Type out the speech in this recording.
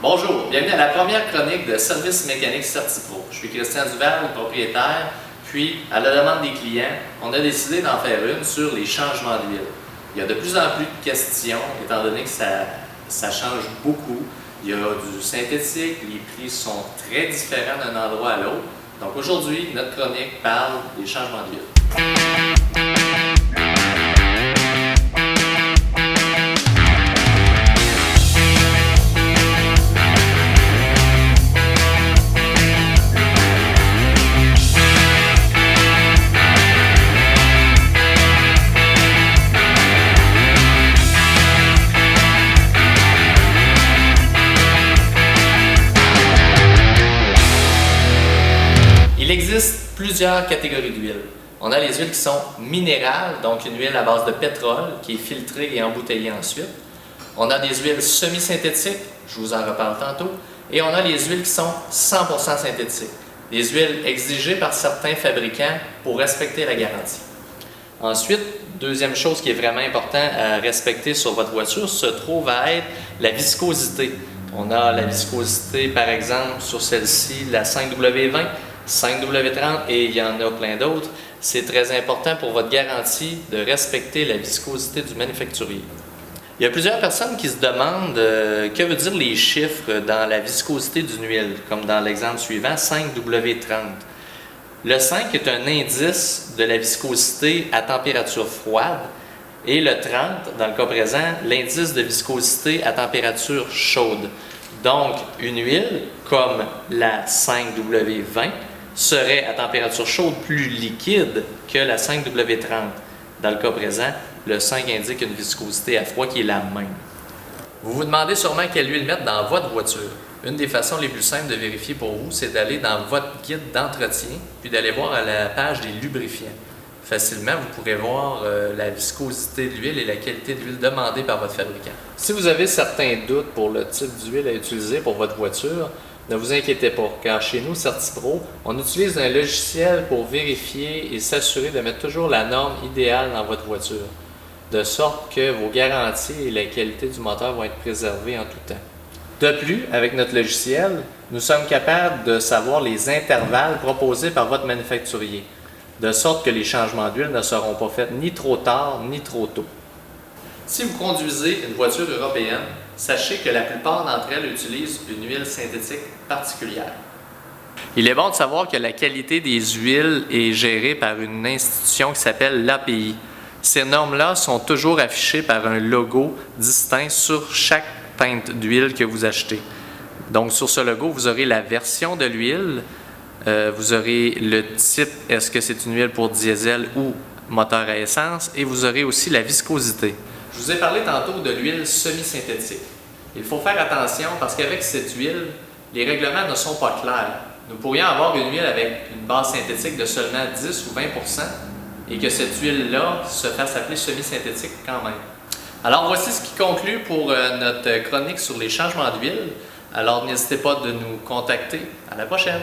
Bonjour, bienvenue à la première chronique de Service mécanique CertiPro. Je suis Christian Duval, le propriétaire, puis à la demande des clients, on a décidé d'en faire une sur les changements d'huile. Il y a de plus en plus de questions, étant donné que ça change beaucoup. Il y a du synthétique, les prix sont très différents d'un endroit à l'autre. Donc aujourd'hui, notre chronique parle des changements d'huile. Il existe plusieurs catégories d'huile. On a les huiles qui sont minérales, donc une huile à base de pétrole qui est filtrée et embouteillée ensuite. On a des huiles semi-synthétiques, je vous en reparle tantôt, et on a les huiles qui sont 100% synthétiques, des huiles exigées par certains fabricants pour respecter la garantie. Ensuite, deuxième chose qui est vraiment importante à respecter sur votre voiture se trouve à être la viscosité. On a la viscosité, par exemple, sur celle-ci, la 5W20, 5W30 et il y en a plein d'autres. C'est très important pour votre garantie de respecter la viscosité du manufacturier. Il y a plusieurs personnes qui se demandent que veut dire les chiffres dans la viscosité d'une huile, comme dans l'exemple suivant, 5W30. Le 5 est un indice de la viscosité à température froide et le 30, dans le cas présent, l'indice de viscosité à température chaude. Donc, une huile comme la 5W20 serait à température chaude plus liquide que la 5W30. Dans le cas présent, le 5 indique une viscosité à froid qui est la même. Vous vous demandez sûrement quelle huile mettre dans votre voiture. Une des façons les plus simples de vérifier pour vous, c'est d'aller dans votre guide d'entretien puis d'aller voir à la page des lubrifiants. Facilement, vous pourrez voir la viscosité de l'huile et la qualité de l'huile demandée par votre fabricant. Si vous avez certains doutes pour le type d'huile à utiliser pour votre voiture, ne vous inquiétez pas, car chez nous, CertiPro, on utilise un logiciel pour vérifier et s'assurer de mettre toujours la norme idéale dans votre voiture, de sorte que vos garanties et la qualité du moteur vont être préservées en tout temps. De plus, avec notre logiciel, nous sommes capables de savoir les intervalles proposés par votre manufacturier, de sorte que les changements d'huile ne seront pas faits ni trop tard ni trop tôt. Si vous conduisez une voiture européenne, sachez que la plupart d'entre elles utilisent une huile synthétique particulière. Il est bon de savoir que la qualité des huiles est gérée par une institution qui s'appelle l'API. Ces normes-là sont toujours affichées par un logo distinct sur chaque teinte d'huile que vous achetez. Donc sur ce logo, vous aurez la version de l'huile, vous aurez le type, est-ce que c'est une huile pour diesel ou moteur à essence, et vous aurez aussi la viscosité. Je vous ai parlé tantôt de l'huile semi-synthétique. Il faut faire attention parce qu'avec cette huile, les règlements ne sont pas clairs. Nous pourrions avoir une huile avec une base synthétique de seulement 10 ou 20 % et que cette huile-là se fasse appeler semi-synthétique quand même. Alors voici ce qui conclut pour notre chronique sur les changements d'huile. Alors n'hésitez pas de nous contacter. À la prochaine!